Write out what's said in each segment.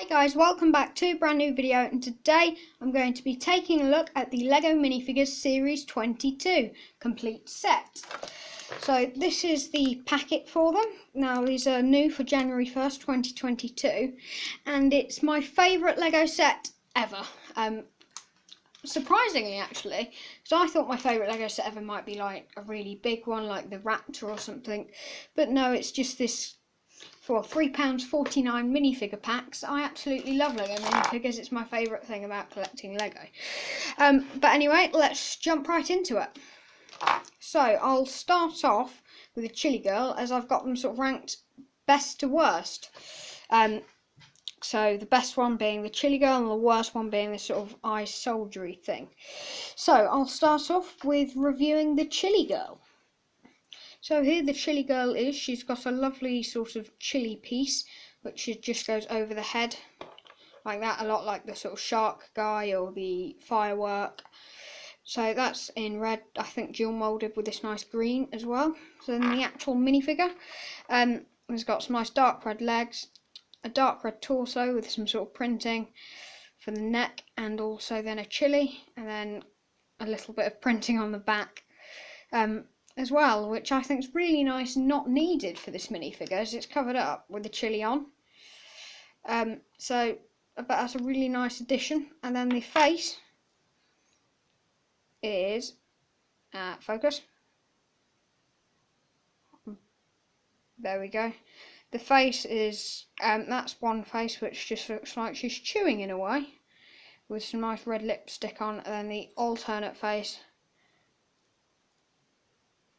Guys, welcome back to a brand new video, and today I'm going to be taking a look at the LEGO minifigures series 22 complete set. So this is the packet for them. Now these are new for January 1st 2022, and it's my favourite LEGO set ever. Surprisingly actually, so I thought my favourite LEGO set ever might be like a really big one like the Raptor or something, but no, it's just this for £3.49 minifigure packs. I absolutely love LEGO minifigures. It's my favourite thing about collecting LEGO. But anyway, let's jump right into it. So I'll start off with the Chilli Girl, as I've got them sort of ranked best to worst. So the best one being the Chilli Girl and the worst one being this sort of ice soldiery thing. So I'll start off with reviewing the Chilli Girl. So here the Chilli Girl is. She's got a lovely sort of chili piece which just goes over the head like that, a lot like the sort of shark guy or the firework. So that's in red, I think dual moulded with this nice green as well. So then the actual minifigure has got some nice dark red legs, a dark red torso with some sort of printing for the neck, and also then a chili, and then a little bit of printing on the back as well, which I think is really nice and not needed for this minifigure, as it's covered up with the chili on. So but that's a really nice addition. And then the face is focus. There we go. The face is that's one face which just looks like she's chewing in a way, with some nice red lipstick on. And then the alternate face,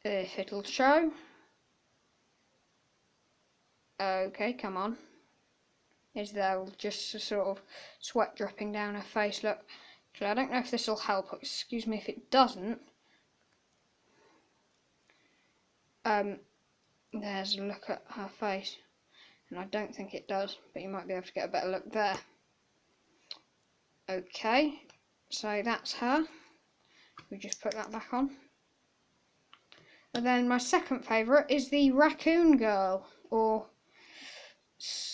if it'll show. Okay, come on. Is there just a sort of sweat dripping down her face? Look, I don't know if this will help. Excuse me if it doesn't. There's a look at her face, and I don't think it does, but you might be able to get a better look there. Okay, so that's her. We just put that back on. And then my second favourite is the Raccoon Girl, or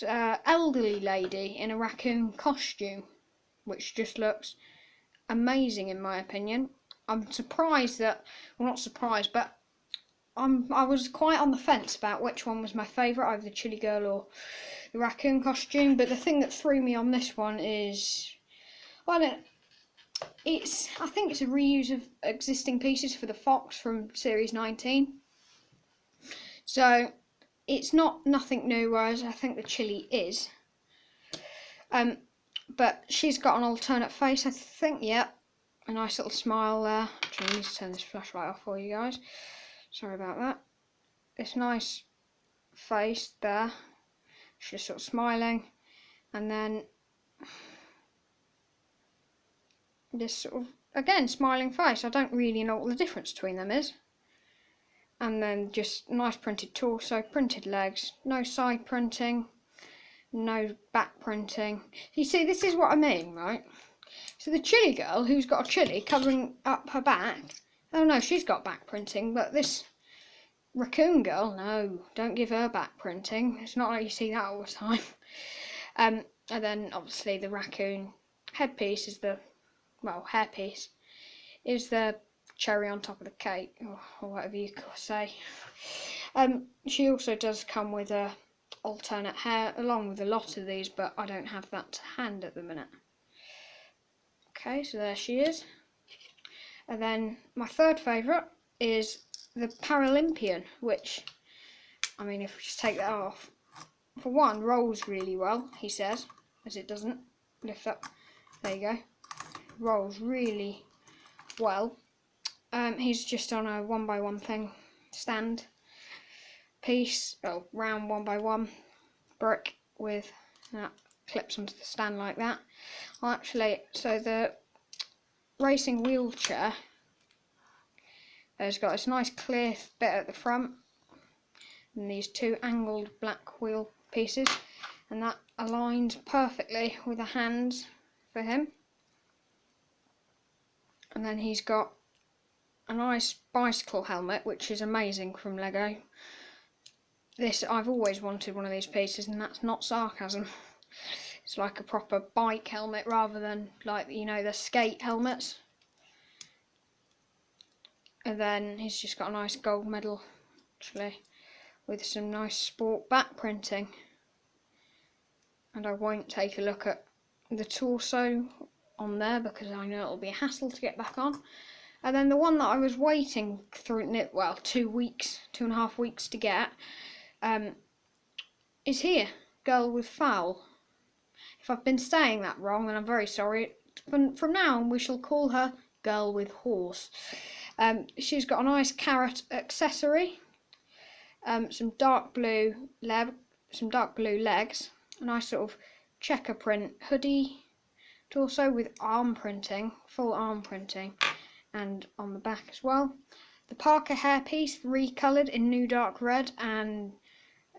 elderly lady in a raccoon costume, which just looks amazing in my opinion. I'm surprised that, well, not surprised, but I was quite on the fence about which one was my favourite, either the Chilli Girl or the raccoon costume. But the thing that threw me on this one is, well, I think it's a reuse of existing pieces for the fox from series 19. So it's nothing new, whereas I think the chili is. But she's got an alternate face, I think. Yep, a nice little smile there. Actually, I need to turn this flashlight off for you guys. Sorry about that. This nice face there. She's sort of smiling, and then this sort of, again, smiling face. I don't really know what the difference between them is. And then just nice printed torso, printed legs, no side printing, no back printing. You see, this is what I mean, right? So the Chilli Girl, who's got a chili covering up her back, oh no, she's got back printing, but this Raccoon Girl, no, don't give her back printing. It's not like you see that all the time. And then obviously the raccoon headpiece is the, well, hairpiece is the cherry on top of the cake, or whatever you could say. She also does come with a alternate hair along with a lot of these, but I don't have that to hand at the minute. Okay, so there she is. And then my third favourite is the Paralympian, which, I mean, if we just take that off, for one, rolls really well, he says, as it doesn't lift up. There you go. Rolls really well. He's just on a 1x1 thing, stand piece, round 1x1 brick with that clips onto the stand like that. Well, actually, so the racing wheelchair has got this nice clear bit at the front, and these two angled black wheel pieces, and that aligns perfectly with the hands for him. And then he's got a nice bicycle helmet, which is amazing from LEGO. I've always wanted one of these pieces, and that's not sarcasm. It's like a proper bike helmet rather than like, you know, the skate helmets. And then he's just got a nice gold medal, actually, with some nice sport back printing. And I won't take a look at the torso on there because I know it'll be a hassle to get back on. And then the one that I was waiting through, well, 2.5 weeks to get, is here, Girl with Fowl. If I've been saying that wrong, then I'm very sorry. From now on, we shall call her Girl with Horse. She's got a nice carrot accessory, some dark blue legs, a nice sort of checker print hoodie torso with arm printing, full arm printing, and on the back as well. The Parker hairpiece recoloured in new dark red, and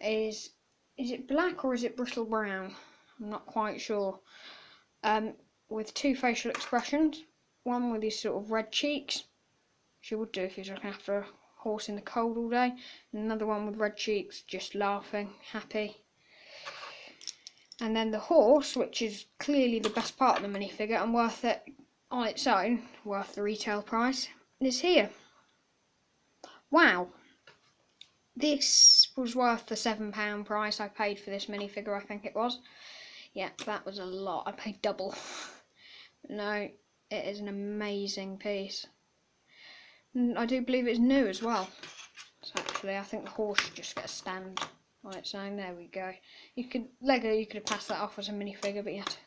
is it black or is it brittle brown? I'm not quite sure. With two facial expressions, one with his sort of red cheeks. She would do if he was looking after a horse in the cold all day. And another one with red cheeks, just laughing, happy. And then the horse, which is clearly the best part of the minifigure and worth it on its own, worth the retail price, is here. Wow. This was worth the £7 price I paid for this minifigure, I think it was. Yeah, that was a lot. I paid double. No, it is an amazing piece. And I do believe it's new as well. So actually, I think the horse should just get a stand on its own. There we go. You could have passed that off as a minifigure, but yet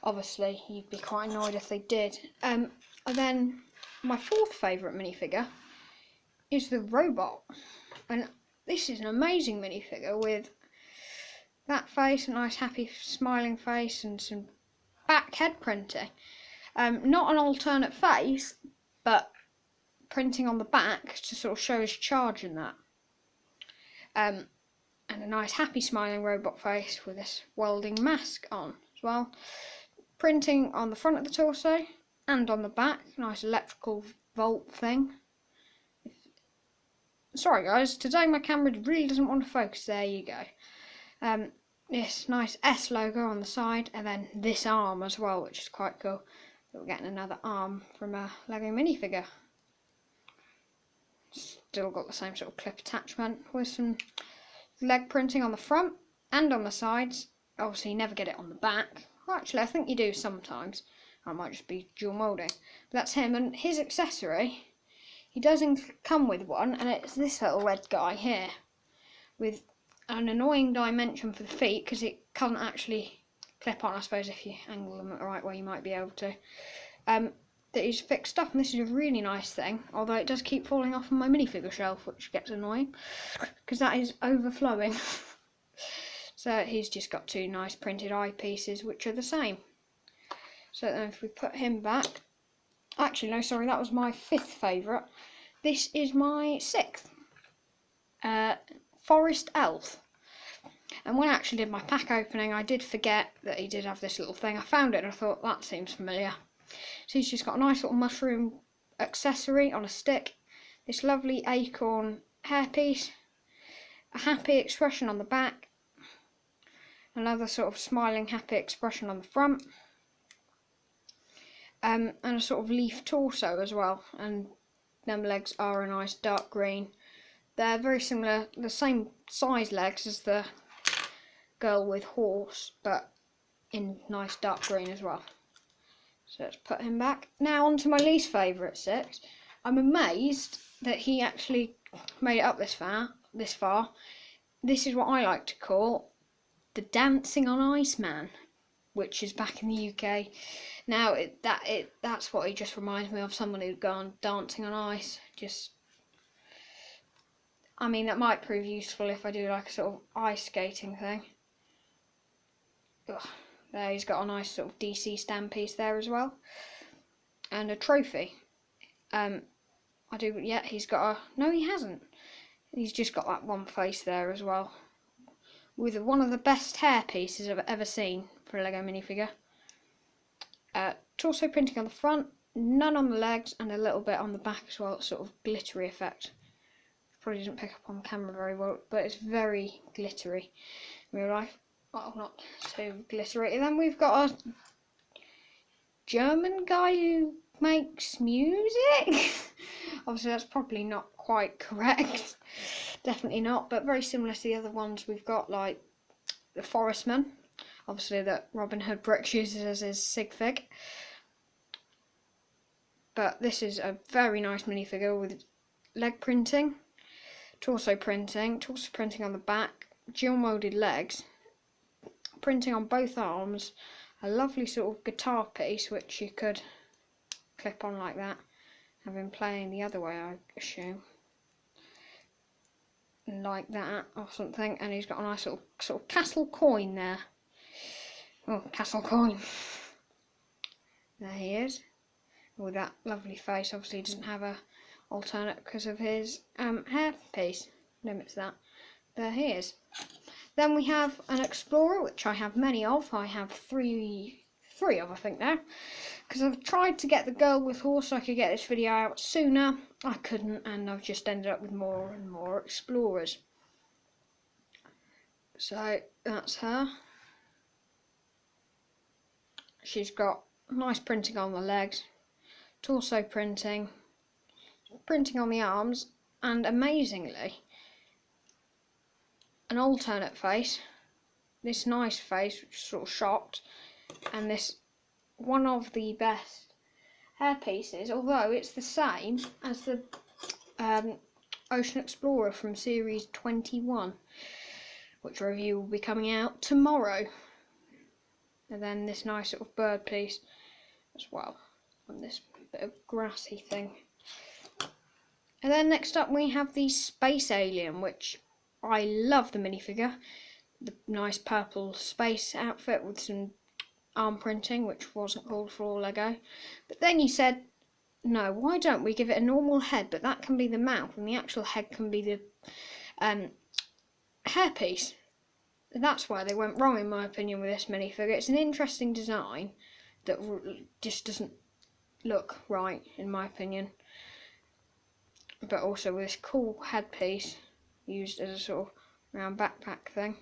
obviously you'd be quite annoyed if they did. And then my fourth favourite minifigure is the robot, and this is an amazing minifigure with that face, a nice happy smiling face, and some back head printing. Not an alternate face, but printing on the back to sort of show his charge in that. And a nice happy smiling robot face with this welding mask on as well. Printing on the front of the torso and on the back, nice electrical volt thing. Sorry guys, today my camera really doesn't want to focus. There you go. This nice S logo on the side, and then this arm as well, which is quite cool. We're getting another arm from a Lego minifigure. Still got the same sort of clip attachment with some leg printing on the front and on the sides. Obviously you never get it on the back. Well, actually I think you do sometimes. That might just be dual moulding. But that's him, and his accessory, he doesn't come with one, and it's this little red guy here with an annoying dimension for the feet because it can't actually clip on. I suppose if you angle them the right way you might be able to. That is fixed up, and this is a really nice thing, although it does keep falling off on my minifigure shelf, which gets annoying because that is overflowing. So he's just got two nice printed eyepieces which are the same. So then if we put him back, actually no, sorry, that was my fifth favourite. This is my sixth. Forest Elf. And when I actually did my pack opening, I did forget that he did have this little thing. I found it and I thought, that seems familiar. So he's just got a nice little mushroom accessory on a stick, this lovely acorn hairpiece, a happy expression on the back, another sort of smiling happy expression on the front, and a sort of leaf torso as well, and them legs are a nice dark green. They're very similar, the same size legs as the Girl with Horse, but in nice dark green as well. So let's put him back. Now on to my least favourite 6. I'm amazed that he actually made it up this far. This is what I like to call the Dancing on Ice Man, which is back in the UK. Now that's what he just reminds me of, someone who'd gone dancing on ice. I mean, that might prove useful if I do like a sort of ice skating thing. Ugh. There, he's got a nice sort of DC stand piece there as well, and a trophy. He's got a, no he hasn't, he's just got that one face there as well, with one of the best hair pieces I've ever seen for a Lego minifigure. Torso printing on the front, none on the legs, and a little bit on the back as well, sort of glittery effect. Probably didn't pick up on camera very well, but it's very glittery in real life. well, not too glittery. Then we've got a German guy who makes music. Obviously that's probably not quite correct. Definitely not, but very similar to the other ones we've got, like the Forestman, obviously that Robin Hood Brooks uses as his sig fig. But this is a very nice minifigure with leg printing, torso printing on the back, dual moulded legs, printing on both arms, a lovely sort of guitar piece which you could clip on like that, have him playing the other way, I assume, like that or something, and he's got a nice little sort of castle coin there. Oh, castle coin. There he is, with that lovely face. Obviously he doesn't have a alternate because of his hair piece, limits that. There he is. Then we have an explorer, which I have many of. I have three of, I think, now, because I've tried to get the girl with horse so I could get this video out sooner. I couldn't, and I've just ended up with more and more explorers. So that's her. She's got nice printing on the legs, torso printing on the arms, and amazingly an alternate face, this nice face which is sort of shocked, and this one of the best hair pieces, although it's the same as the Ocean Explorer from series 21, which review will be coming out tomorrow. And then this nice sort of bird piece as well, and this bit of grassy thing. And then next up we have the Space Alien, which I love the minifigure. The nice purple space outfit with some arm printing, which wasn't called for all Lego. But then you said, no, why don't we give it a normal head, but that can be the mouth and the actual head can be the hairpiece. That's why they went wrong, in my opinion, with this minifigure. It's an interesting design that just doesn't look right, in my opinion. But also with this cool headpiece used as a sort of round backpack thing.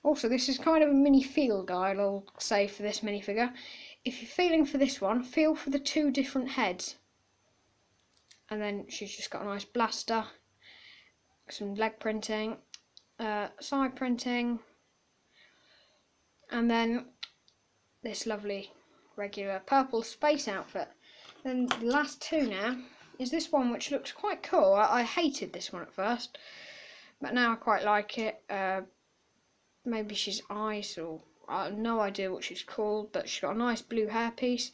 Also, this is kind of a mini feel guide, I'll say, for this minifigure. If you're feeling for this one, feel for the two different heads. And then she's just got a nice blaster, some leg printing, side printing, and then this lovely regular purple space outfit. Then the last two now is this one, which looks quite cool. I hated this one at first, but now I quite like it. Maybe she's ice, or I have no idea what she's called, but she's got a nice blue hairpiece.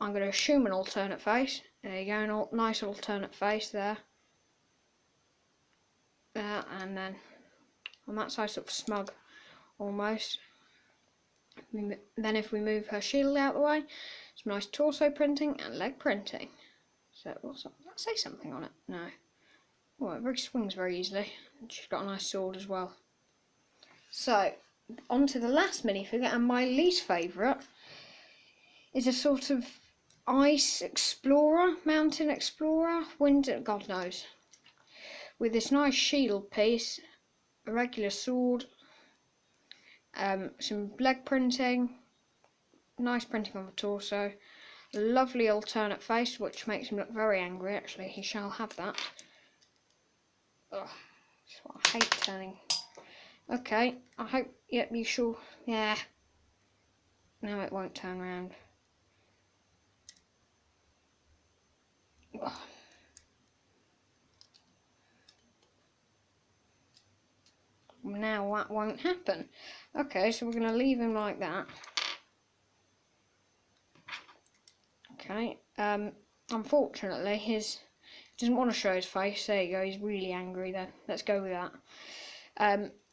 I'm going to assume an alternate face. There you go, a nice alternate face there. And then on that side, sort of smug almost. Then if we move her shield out of the way, some nice torso printing and leg printing. So, does that say something on it? No. Oh, it swings very easily. And she's got a nice sword as well. So, on to the last minifigure, and my least favourite is a sort of ice explorer, mountain explorer, God knows. With this nice shield piece, a regular sword, some leg printing, nice printing on the torso, a lovely alternate face which makes him look very angry. Actually, he shall have that. Ugh, that's what I hate turning. Okay, I hope, yep, you sure? Yeah. Now it won't turn around. Ugh. Now that won't happen. Okay, so we're going to leave him like that. Okay, unfortunately he doesn't want to show his face. There you go, he's really angry then. Let's go with that.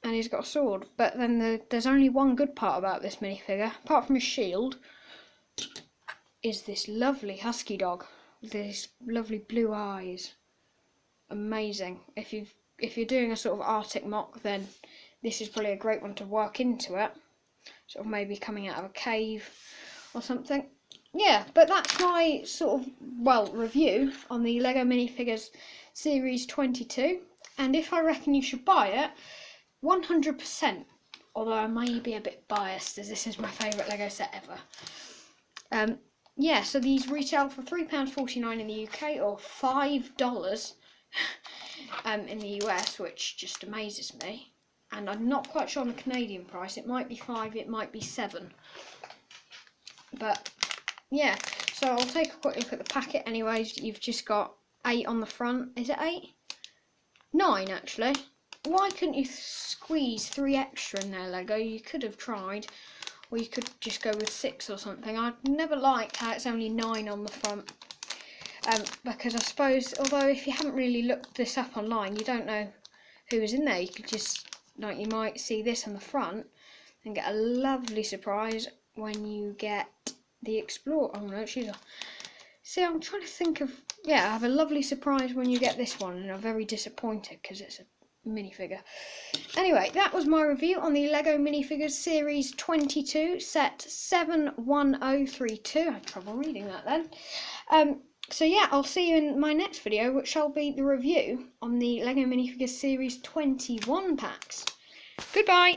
And he's got a sword, but then there's only one good part about this minifigure, apart from his shield, is this lovely husky dog with these lovely blue eyes. Amazing. If you're doing a sort of Arctic mock, then this is probably a great one to work into it. Sort of maybe coming out of a cave or something. Yeah, but that's my sort of, review on the LEGO Minifigures Series 22. And if I reckon you should buy it, 100%, although I may be a bit biased as this is my favourite Lego set ever. Yeah, so these retail for £3.49 in the UK or $5 in the US, which just amazes me. And I'm not quite sure on the Canadian price. It might be 5, it might be 7. But yeah, so I'll take a quick look at the packet anyways. You've just got 8 on the front. Is it 8? 9 actually. Why couldn't you squeeze 3 extra in there, Lego? You could have tried. Or you could just go with 6 or something. I've never liked how it's only 9 on the front. Because I suppose, although if you haven't really looked this up online, you don't know who was in there. You could just, like, you might see this on the front and get a lovely surprise when you get the Explorer. Oh no, she's off. See, I'm trying to think of, yeah, I have a lovely surprise when you get this one, and I'm very disappointed because it's a minifigure. Anyway, that was my review on the Lego Minifigures Series 22, set 71032. I had trouble reading that then. So yeah, I'll see you in my next video, which shall be the review on the Lego Minifigures Series 21 packs. Goodbye!